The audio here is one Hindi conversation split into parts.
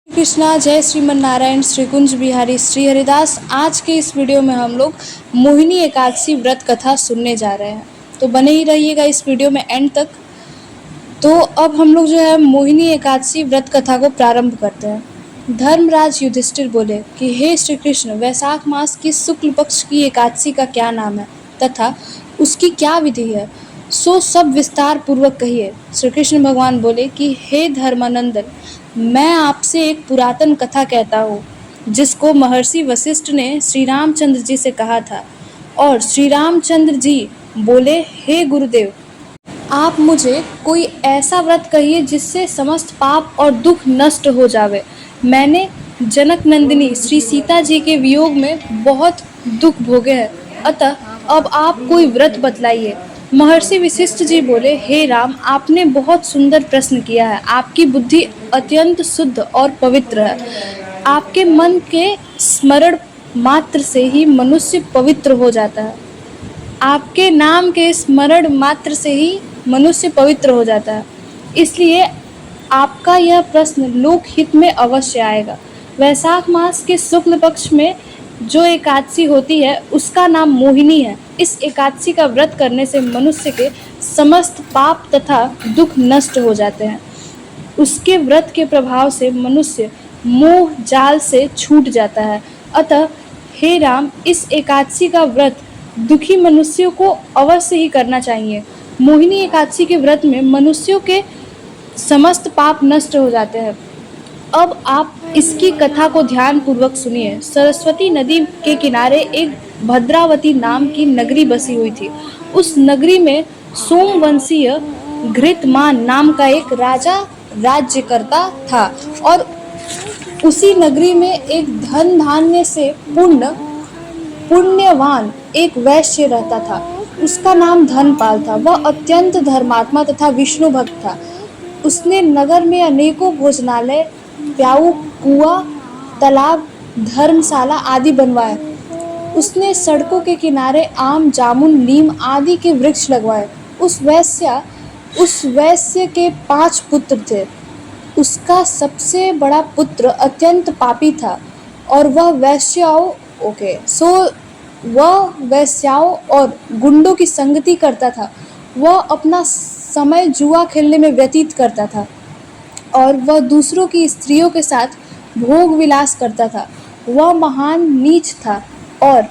कृष्णा, जय श्रीमन नारायण, श्री कुंज बिहारी, श्री हरिदास। आज के इस वीडियो में हम लोग मोहिनी एकादशी व्रत कथा सुनने जा रहे हैं, तो बने ही रहिएगा इस वीडियो में एंड तक। तो अब हम लोग जो है मोहिनी एकादशी व्रत कथा को प्रारंभ करते हैं। धर्मराज युधिष्ठिर बोले कि हे श्री कृष्ण, वैशाख मास की शुक्ल पक्ष की एकादशी का क्या नाम है तथा उसकी क्या विधि है, सो सब विस्तार पूर्वक कहिए। श्री कृष्ण भगवान बोले कि हे धर्मानंदन, मैं आपसे एक पुरातन कथा कहता हूँ जिसको महर्षि वशिष्ठ ने श्री रामचंद्र जी से कहा था। और श्री रामचंद्र जी बोले, हे गुरुदेव, आप मुझे कोई ऐसा व्रत कहिए जिससे समस्त पाप और दुख नष्ट हो जावे। मैंने जनक नंदिनी श्री सीता जी के वियोग में बहुत दुख भोगे हैं, अतः अब आप कोई व्रत बतलाइए। महर्षि वशिष्ठ जी बोले, हे राम, आपने बहुत सुंदर प्रश्न किया है। आपकी बुद्धि अत्यंत शुद्ध और पवित्र है। आपके मन के स्मरण मात्र से ही मनुष्य पवित्र हो जाता है। आपके नाम के स्मरण मात्र से ही मनुष्य पवित्र हो जाता है। इसलिए आपका यह प्रश्न लोकहित में अवश्य आएगा। वैशाख मास के शुक्ल पक्ष में जो एकादशी होती है उसका नाम मोहिनी है। इस एकादशी का व्रत करने से मनुष्य के समस्त पाप तथा दुख नष्ट हो जाते हैं। उसके व्रत के प्रभाव से मनुष्य मोह जाल से छूट जाता है। अतः हे राम, इस एकादशी का व्रत दुखी मनुष्यों को अवश्य ही करना चाहिए। मोहिनी एकादशी के व्रत में मनुष्यों के समस्त पाप नष्ट हो जाते हैं। अब आप इसकी कथा को ध्यान पूर्वक सुनिए। सरस्वती नदी के किनारे एक भद्रावती नाम की नगरी बसी हुई थी। उस नगरी में सोमवंशीय घृतमान नाम का एक राजा राज्य करता था और उसी नगरी में एक धन धान्य से पुण्यवान एक वैश्य रहता था। उसका नाम धनपाल था। वह अत्यंत धर्मात्मा तथा विष्णु भक्त था। उसने नगर में अनेकों भोजनालय, प्याऊ, कुआं, तालाब, धर्मशाला आदि बनवाए। उसने सड़कों के किनारे आम, जामुन, नीम आदि के वृक्ष लगवाए। उस वैश्य के 5 पुत्र थे। उसका सबसे बड़ा पुत्र अत्यंत पापी था और वह वैश्याओं और गुंडों की संगति करता था। वह अपना समय जुआ खेलने में व्यतीत करता था और वह दूसरों की स्त्रियों के साथ भोग विलास करता था। वह महान नीच था और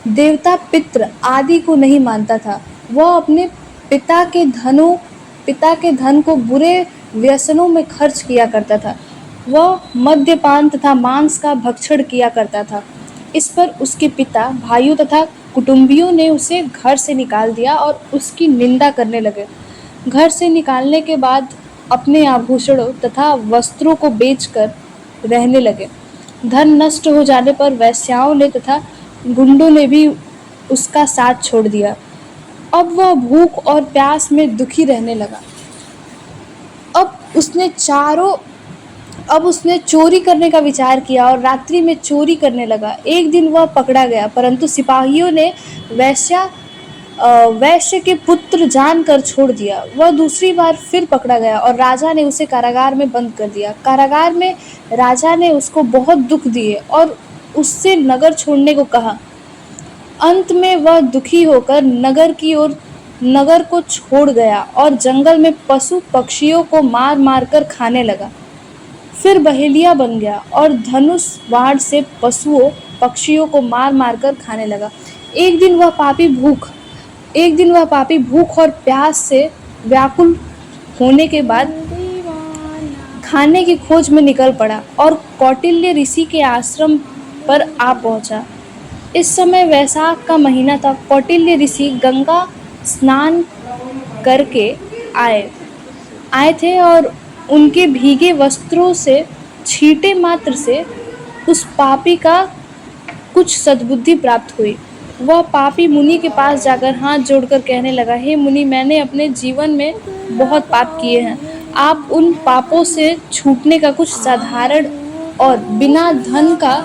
देवता, पितृ आदि को नहीं मानता था। वह अपने पिता के धन को बुरे व्यसनों में खर्च किया करता था। वह मद्यपान तथा मांस का भक्षण किया करता था। इस पर उसके पिता, भाइयों तथा कुटुंबियों ने उसे घर से निकाल दिया और उसकी निंदा करने लगे। घर से निकालने के बाद अपने आभूषणों तथा वस्त्रों को बेचकर रहने लगे। धन नष्ट हो जाने पर वैश्याओं ने तथा गुंडों ने भी उसका साथ छोड़ दिया। अब वह भूख और प्यास में दुखी रहने लगा। अब उसने चोरी करने का विचार किया और रात्रि में चोरी करने लगा। एक दिन वह पकड़ा गया, परंतु सिपाहियों ने वैश्य के पुत्र जानकर छोड़ दिया। वह दूसरी बार फिर पकड़ा गया और राजा ने उसे कारागार में बंद कर दिया। कारागार में राजा ने उसको बहुत दुख दिए और उससे नगर छोड़ने को कहा। अंत में वह दुखी होकर नगर को छोड़ गया और जंगल में पशु पक्षियों को मार मार कर खाने लगा। फिर बहेलिया बन गया और धनुष बाण से पशुओं पक्षियों को मार मार कर खाने लगा। एक दिन वह पापी भूख और प्यास से व्याकुल होने के बाद खाने की खोज में निकल पड़ा और कौटिल्य ऋषि के आश्रम पर आ पहुंचा। इस समय वैशाख का महीना था। कौटिल्य ऋषि गंगा स्नान करके आए थे और उनके भीगे वस्त्रों से छींटे मात्र से उस पापी का कुछ सद्बुद्धि प्राप्त हुई। वह पापी मुनि के पास जाकर हाथ जोड़कर कहने लगा, हे मुनि, मैंने अपने जीवन में बहुत पाप किए हैं। आप उन पापों से छूटने का कुछ साधारण और बिना धन का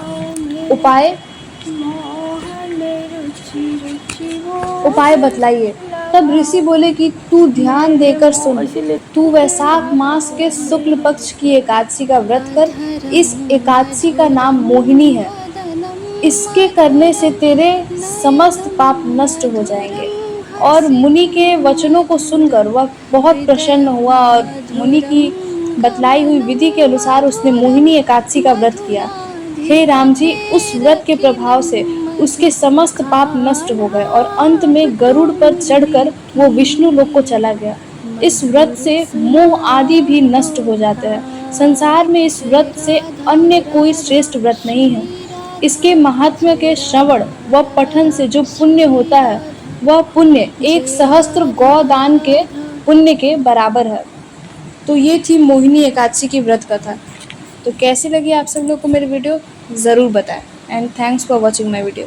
उपाय बतलाइए। तब ऋषि बोले कि तू ध्यान देकर सुन, तू वैशाख मास के शुक्ल पक्ष की एकादशी का व्रत कर। इस एकादशी का नाम मोहिनी है। इसके करने से तेरे समस्त पाप नष्ट हो जाएंगे। और मुनि के वचनों को सुनकर वह बहुत प्रसन्न हुआ और मुनि की बतलाई हुई विधि के अनुसार उसने मोहिनी एकादशी का व्रत किया। हे राम जी, उस व्रत के प्रभाव से उसके समस्त पाप नष्ट हो गए और अंत में गरुड़ पर चढ़कर वो विष्णु लोक को चला गया। इस व्रत से मोह आदि भी नष्ट हो जाते हैं। संसार में इस व्रत से अन्य कोई श्रेष्ठ व्रत नहीं है। इसके महात्म्य के श्रवण व पठन से जो पुण्य होता है वह पुण्य 1 सहस्त्र गौदान के पुण्य के बराबर है। तो ये थी मोहिनी एकादशी की व्रत कथा। तो कैसी लगी आप सब लोग को मेरी वीडियो ज़रूर बताएं and thanks for watching my video.